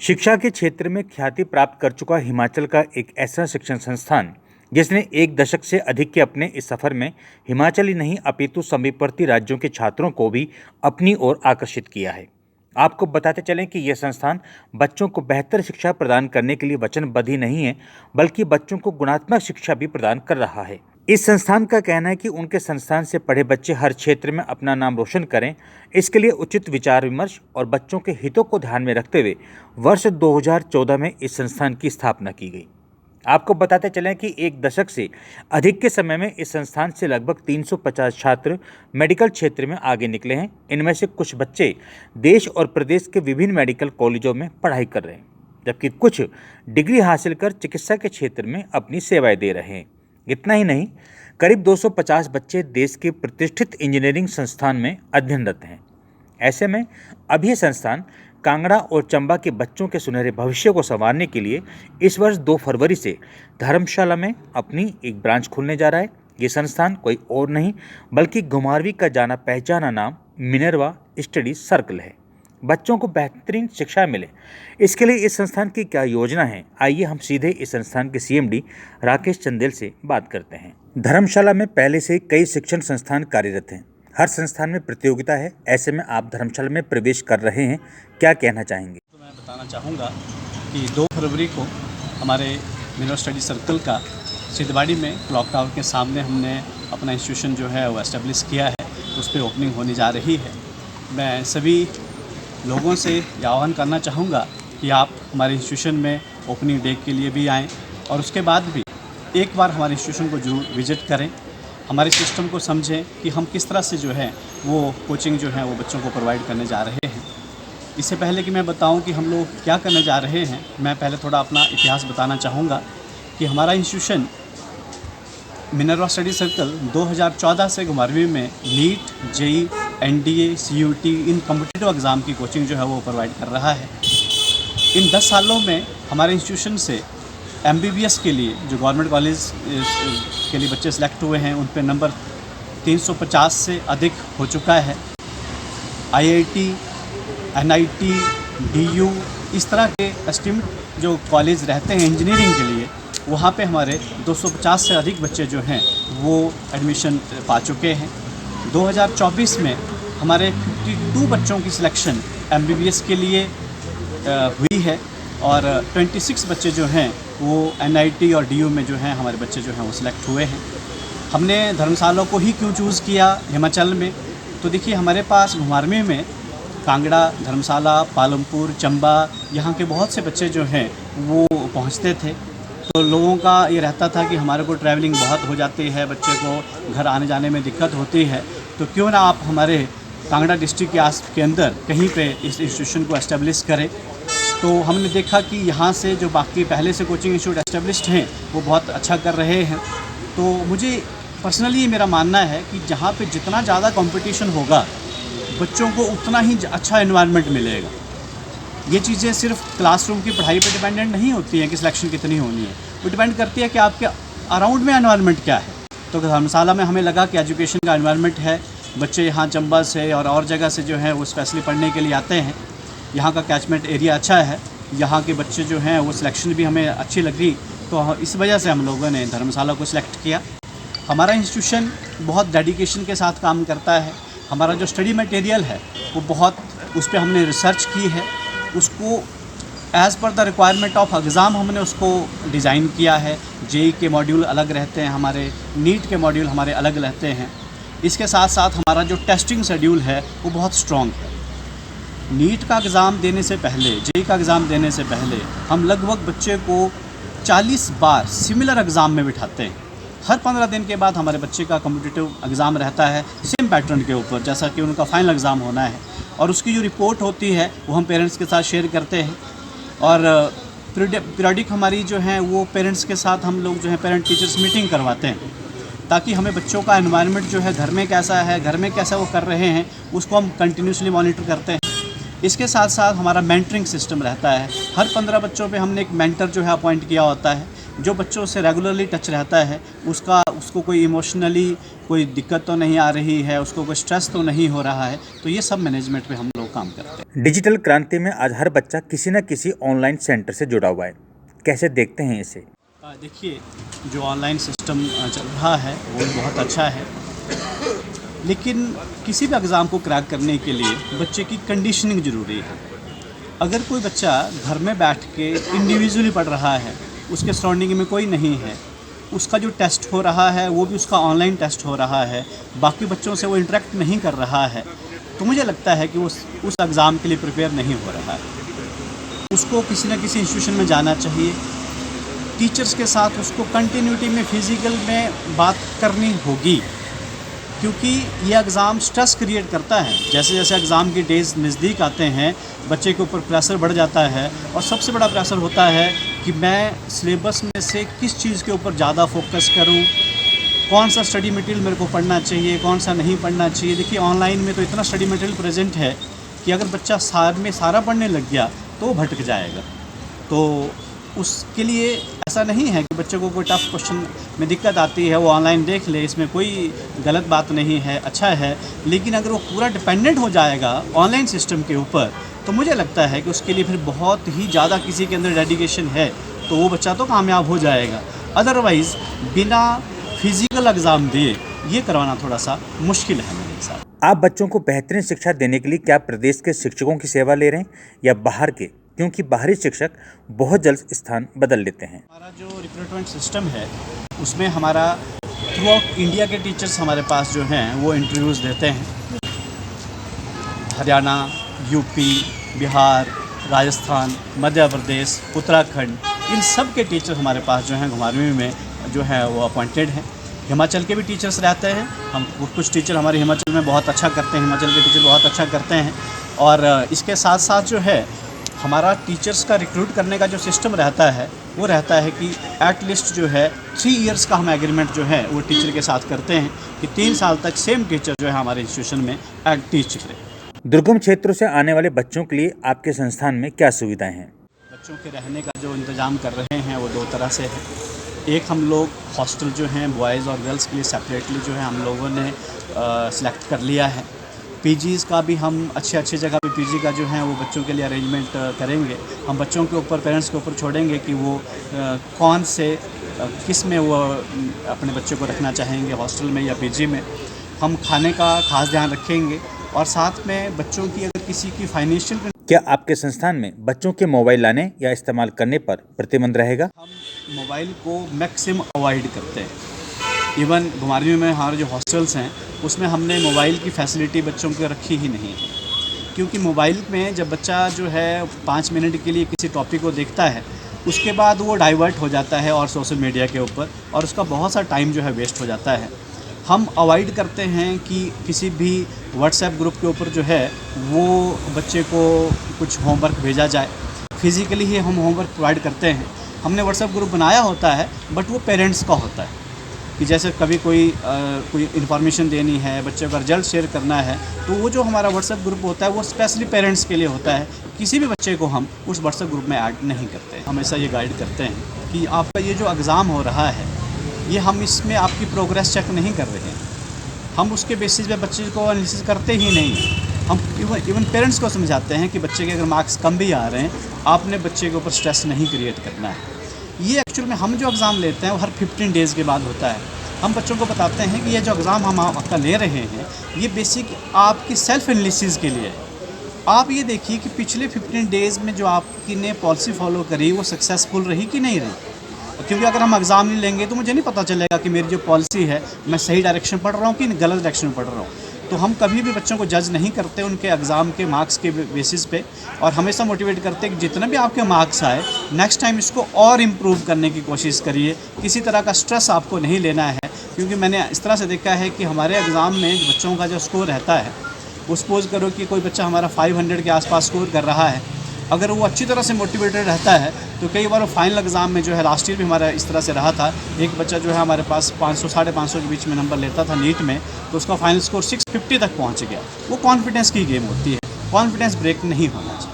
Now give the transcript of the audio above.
शिक्षा के क्षेत्र में ख्याति प्राप्त कर चुका हिमाचल का एक ऐसा शिक्षण संस्थान जिसने एक दशक से अधिक के अपने इस सफर में हिमाचल ही नहीं अपितु समीपवर्ती राज्यों के छात्रों को भी अपनी ओर आकर्षित किया है। आपको बताते चलें कि यह संस्थान बच्चों को बेहतर शिक्षा प्रदान करने के लिए वचनबद्ध ही नहीं है, बल्कि बच्चों को गुणात्मक शिक्षा भी प्रदान कर रहा है। इस संस्थान का कहना है कि उनके संस्थान से पढ़े बच्चे हर क्षेत्र में अपना नाम रोशन करें। इसके लिए उचित विचार विमर्श और बच्चों के हितों को ध्यान में रखते हुए वर्ष 2014 में इस संस्थान की स्थापना की गई। आपको बताते चलें कि एक दशक से अधिक के समय में इस संस्थान से लगभग 350 छात्र मेडिकल क्षेत्र में आगे निकले हैं। इनमें से कुछ बच्चे देश और प्रदेश के विभिन्न मेडिकल कॉलेजों में पढ़ाई कर रहे हैं, जबकि कुछ डिग्री हासिल कर चिकित्सा के क्षेत्र में अपनी सेवाएं दे रहे हैं। इतना ही नहीं, करीब 250 बच्चे देश के प्रतिष्ठित इंजीनियरिंग संस्थान में अध्ययनरत हैं। ऐसे में अब यह संस्थान कांगड़ा और चंबा के बच्चों के सुनहरे भविष्य को संवारने के लिए इस वर्ष 2 फरवरी से धर्मशाला में अपनी एक ब्रांच खोलने जा रहा है। ये संस्थान कोई और नहीं बल्कि घुमारवीं का जाना पहचाना नाम मिनर्वा स्टडी सर्कल है। बच्चों को बेहतरीन शिक्षा मिले, इसके लिए इस संस्थान की क्या योजना है, आइए हम सीधे इस संस्थान के सीएमडी राकेश चंदेल से बात करते हैं। धर्मशाला में पहले से कई शिक्षण संस्थान कार्यरत हैं। हर संस्थान में प्रतियोगिता है, ऐसे में आप धर्मशाला में प्रवेश कर रहे हैं, क्या कहना चाहेंगे? तो मैं बताना चाहूँगा कि 2 फरवरी को हमारे मिनर्वा स्टडी सर्कल का सिद्धवाड़ी में क्लॉक टावर के सामने हमने अपना इंस्टीट्यूशन जो है वो एस्टेब्लिश किया है। उस पर ओपनिंग होने जा रही है। मैं सभी लोगों से ये आह्वान करना चाहूँगा कि आप हमारे इंस्टीट्यूशन में ओपनिंग डे के लिए भी आएँ और उसके बाद भी एक बार हमारे इंस्टीट्यूशन को जरूर विज़िट करें, हमारे सिस्टम को समझें कि हम किस तरह से जो है वो कोचिंग जो है वो बच्चों को प्रोवाइड करने जा रहे हैं। इससे पहले कि मैं बताऊं कि हम लोग क्या करने जा रहे हैं, मैं पहले थोड़ा अपना इतिहास बताना चाहूँगा कि हमारा इंस्टीट्यूशन मिनर्वा स्टडी सर्कल 2014 से घुमारवीं में नीट, जेई, एनडीए, सीयूटी इन कॉम्पिटिटिव एग्ज़ाम की कोचिंग जो है वो प्रोवाइड कर रहा है। इन 10 सालों में हमारे इंस्टीट्यूशन से एमबीबीएस के लिए जो गवर्नमेंट कॉलेज के लिए बच्चे सेलेक्ट हुए हैं उन पे नंबर 350 से अधिक हो चुका है। आईआईटी, एनआईटी, डीयू इस तरह के एस्टीम्ड जो कॉलेज रहते हैं इंजीनियरिंग के लिए, वहाँ पे हमारे 250 से अधिक बच्चे जो हैं वो एडमिशन पा चुके हैं। 2024 में हमारे 52 बच्चों की सिलेक्शन एमबीबीएस के लिए हुई है और 26 बच्चे जो हैं वो एनआईटी और डीयू में जो हैं हमारे बच्चे जो हैं वो सिलेक्ट हुए हैं। हमने धर्मशाला को ही क्यों चूज़ किया हिमाचल में, तो देखिए हमारे पास घुमारवीं में कांगड़ा, धर्मशाला, पालमपुर, चंबा यहाँ के बहुत से बच्चे जो हैं वो पहुँचते थे। तो लोगों का ये रहता था कि हमारे को ट्रैवलिंग बहुत हो जाती है, बच्चे को घर आने जाने में दिक्कत होती है, तो क्यों ना आप हमारे कांगड़ा डिस्ट्रिक्ट के अंदर कहीं पे इस इंस्टीट्यूशन को एस्टेब्लिश करें। तो हमने देखा कि यहाँ से जो बाकी पहले से कोचिंग इंस्टीट्यूट एस्टेब्लिश्ड हैं वो बहुत अच्छा कर रहे हैं। तो मुझे पर्सनली मेरा मानना है कि जहाँ पे जितना ज़्यादा कंपटीशन होगा बच्चों को उतना ही अच्छा एनवायरनमेंट मिलेगा। ये चीज़ें सिर्फ क्लासरूम की पढ़ाई पे डिपेंडेंट नहीं होती हैं कि सिलेक्शन कितनी होनी है, वो डिपेंड करती है कि आपके अराउंड में एनवायरनमेंट क्या है। तो धर्मशाला में हमें लगा कि एजुकेशन का एनवायरनमेंट है, बच्चे यहाँ चंबा से और जगह से जो है वो स्पेशली पढ़ने के लिए आते हैं। यहाँ का कैचमेंट एरिया अच्छा है, यहाँ के बच्चे जो हैं वो सिलेक्शन भी हमें अच्छी लगी, तो इस वजह से हम लोगों ने धर्मशाला को सिलेक्ट किया। हमारा इंस्टीट्यूशन बहुत डेडिकेशन के साथ काम करता है। हमारा जो स्टडी मटेरियल है वो बहुत उस पर हमने रिसर्च की है, उसको as per the requirement of exam हमने उसको डिज़ाइन किया है। जेई के मॉड्यूल अलग रहते हैं, हमारे नीट के मॉड्यूल हमारे अलग रहते हैं। इसके साथ साथ हमारा जो टेस्टिंग शेड्यूल है वो बहुत स्ट्रॉन्ग है। नीट का एग्ज़ाम देने से पहले, जेई का एग्ज़ाम देने से पहले हम लगभग बच्चे को 40 बार सिमिलर एग्ज़ाम में बिठाते हैं। हर 15 दिन के बाद हमारे बच्चे का कॉम्पिटिटिव एग्ज़ाम रहता है सेम पैटर्न के ऊपर, जैसा कि उनका फाइनल एग्ज़ाम होना है, और उसकी जो रिपोर्ट होती है वो हम पेरेंट्स के साथ शेयर करते हैं। और पीरियडिक हमारी जो है वो पेरेंट्स के साथ हम लोग जो है पेरेंट टीचर्स मीटिंग करवाते हैं, ताकि हमें बच्चों का एनवायरनमेंट जो है घर में कैसा है, घर में कैसा वो कर रहे हैं, उसको हम कंटिन्यूसली मॉनिटर करते हैं। इसके साथ साथ हमारा मेंटरिंग सिस्टम रहता है। हर 15 बच्चों पे हमने एक मेंटर जो है अपॉइंट किया होता है, जो बच्चों से रेगुलरली टच रहता है, उसको कोई इमोशनली कोई दिक्कत तो नहीं आ रही है, उसको कोई स्ट्रेस तो नहीं हो रहा है, तो ये सब मैनेजमेंट पे हम लोग काम करते हैं। डिजिटल क्रांति में आज हर बच्चा किसी न किसी ऑनलाइन सेंटर से जुड़ा हुआ है, कैसे देखते हैं इसे? देखिए, जो ऑनलाइन सिस्टम चल रहा है वो बहुत अच्छा है, लेकिन किसी भी एग्ज़ाम को क्रैक करने के लिए बच्चे की कंडीशनिंग ज़रूरी है। अगर कोई बच्चा घर में बैठ के इंडिविजुअली पढ़ रहा है, उसके सराउंडिंग में कोई नहीं है, उसका जो टेस्ट हो रहा है वो भी उसका ऑनलाइन टेस्ट हो रहा है, बाकी बच्चों से वो इंटरेक्ट नहीं कर रहा है, तो मुझे लगता है कि उस एग्ज़ाम के लिए प्रिपेयर नहीं हो रहा है। उसको किसी न किसी इंस्टीट्यूशन में जाना चाहिए, टीचर्स के साथ उसको कंटिन्यूटी में फिज़िकल में बात करनी होगी, क्योंकि ये एग्ज़ाम स्ट्रेस क्रिएट करता है। जैसे जैसे एग्ज़ाम की डेज़ नज़दीक आते हैं, बच्चे के ऊपर प्रेशर बढ़ जाता है, और सबसे बड़ा प्रेशर होता है कि मैं सिलेबस में से किस चीज़ के ऊपर ज़्यादा फोकस करूं, कौन सा स्टडी मटेरियल मेरे को पढ़ना चाहिए, कौन सा नहीं पढ़ना चाहिए। देखिए, ऑनलाइन में तो इतना स्टडी मटेरियल प्रेजेंट है कि अगर बच्चा सारा पढ़ने लग गया तो वो भटक जाएगा। तो उसके लिए ऐसा नहीं है कि बच्चे को कोई टफ़ क्वेश्चन में दिक्कत आती है वो ऑनलाइन देख ले, इसमें कोई गलत बात नहीं है, अच्छा है। लेकिन अगर वो पूरा डिपेंडेंट हो जाएगा ऑनलाइन सिस्टम के ऊपर, तो मुझे लगता है कि उसके लिए फिर बहुत ही ज़्यादा किसी के अंदर डेडिकेशन है तो वो बच्चा तो कामयाब हो जाएगा। अदरवाइज़ बिना फिज़िकल एग्ज़ाम दिए ये करवाना थोड़ा सा मुश्किल है मेरे हिसाब से। आप बच्चों को बेहतरीन शिक्षा देने के लिए क्या प्रदेश के शिक्षकों की सेवा ले रहे हैं या बाहर के, क्योंकि बाहरी शिक्षक बहुत जल्द स्थान बदल लेते हैं? हमारा जो रिक्रूटमेंट सिस्टम है उसमें हमारा थ्रू आउट इंडिया के टीचर्स हमारे पास जो हैं वो इंटरव्यूज़ देते हैं। हरियाणा, यूपी, बिहार, राजस्थान, मध्य प्रदेश, उत्तराखंड, इन सब के टीचर हमारे पास जो हैं घुमारवीं में जो है वो अपॉइंटेड हैं। हिमाचल के भी टीचर्स रहते हैं, हम कुछ टीचर हमारे हिमाचल में बहुत अच्छा करते हैं, हिमाचल के टीचर बहुत अच्छा करते हैं। और इसके साथ साथ जो है हमारा टीचर्स का रिक्रूट करने का जो सिस्टम रहता है वो रहता है कि एट लिस्ट जो है 3 इयर्स का हम एग्रीमेंट जो है वो टीचर के साथ करते हैं कि 3 साल तक सेम टीचर जो है हमारे इंस्टीट्यूशन में टीच करे। दुर्गम क्षेत्रों से आने वाले बच्चों के लिए आपके संस्थान में क्या सुविधाएं हैं? बच्चों के रहने का जो इंतज़ाम कर रहे हैं वो 2 तरह से है। एक, हम लोग हॉस्टल जो हैं बॉयज़ और गर्ल्स के लिए सेपरेटली जो है हम लोगों ने सिलेक्ट कर लिया है। पीजीज़ का भी हम अच्छे जगह पे पीजी का जो है वो बच्चों के लिए अरेंजमेंट करेंगे। हम बच्चों के ऊपर, पेरेंट्स के ऊपर छोड़ेंगे कि वो कौन से किस में वो अपने बच्चे को रखना चाहेंगे, हॉस्टल में या पीजी में। हम खाने का ख़ास ध्यान रखेंगे, और साथ में बच्चों की अगर किसी की फाइनेंशियल, क्या आपके संस्थान में बच्चों के मोबाइल लाने या इस्तेमाल करने पर प्रतिबंध रहेगा? हम मोबाइल को मैक्सिमम अवॉइड करते हैं। इवन घुमारवीं में हमारे जो हॉस्टल्स हैं उसमें हमने मोबाइल की फैसिलिटी बच्चों को रखी ही नहीं है, क्योंकि मोबाइल में जब बच्चा जो है 5 मिनट के लिए किसी टॉपिक को देखता है, उसके बाद वो डाइवर्ट हो जाता है और सोशल मीडिया के ऊपर, और उसका बहुत सा टाइम जो है वेस्ट हो जाता है। हम अवॉइड करते हैं कि किसी भी व्हाट्सएप ग्रुप के ऊपर जो है वो बच्चे को कुछ होमवर्क भेजा जाए। फिज़िकली ही हम होमवर्क प्रोवाइड करते हैं। हमने व्हाट्सएप ग्रुप बनाया होता है, बट वो पेरेंट्स का होता है कि जैसे कभी कोई इन्फॉर्मेशन देनी है, बच्चे का रिजल्ट शेयर करना है, तो वो जो हमारा व्हाट्सएप ग्रुप होता है वो स्पेशली पेरेंट्स के लिए होता है। किसी भी बच्चे को हम उस व्हाट्सएप ग्रुप में ऐड नहीं करते। हमेशा ये गाइड करते हैं कि आपका ये जो एग्ज़ाम हो रहा है, ये हम इसमें आपकी प्रोग्रेस चेक नहीं कर रहे हैं। हम उसके बेसिस पे बच्चे को एनालिसिस करते ही नहीं हैं। हम इवन पेरेंट्स को समझाते हैं कि बच्चे के अगर मार्क्स कम भी आ रहे हैं, आपने बच्चे के ऊपर स्ट्रेस नहीं क्रिएट करना है। ये एक्चुअल में हम जो एग्ज़ाम लेते हैं वो हर 15 डेज़ के बाद होता है। हम बच्चों को बताते हैं कि ये जो एग्ज़ाम हम आपका ले रहे हैं ये बेसिक आपकी सेल्फ एनालिसिस के लिए है। आप ये देखिए कि पिछले 15 डेज़ में जो आपकी ने पॉलिसी फॉलो करी वो सक्सेसफुल रही कि नहीं रही, क्योंकि अगर हम एग्ज़ाम नहीं लेंगे तो मुझे नहीं पता चलेगा कि मेरी जो पॉलिसी है मैं सही डायरेक्शन पढ़ रहा हूँ कि गलत डायरेक्शन में पढ़ रहा हूँ। तो हम कभी भी बच्चों को जज नहीं करते उनके एग्ज़ाम के मार्क्स के बेसिस पे, और हमेशा मोटिवेट करते हैं कि जितने भी आपके मार्क्स आए नेक्स्ट टाइम इसको और इम्प्रूव करने की कोशिश करिए। किसी तरह का स्ट्रेस आपको नहीं लेना है, क्योंकि मैंने इस तरह से देखा है कि हमारे एग्ज़ाम में बच्चों का जो स्कोर रहता है, वो सपोज़ करो कि कोई बच्चा हमारा 500 के आसपास स्कोर कर रहा है, अगर वो अच्छी तरह से मोटिवेटेड रहता है तो कई बार वो फाइनल एग्ज़ाम में जो है, लास्ट ईयर भी हमारा इस तरह से रहा था, एक बच्चा जो है हमारे पास 500 साढ़े 500 के बीच में नंबर लेता था नीट में, तो उसका फाइनल स्कोर 650 तक पहुंच गया। वो कॉन्फिडेंस की गेम होती है, कॉन्फिडेंस ब्रेक नहीं होना चाहिए।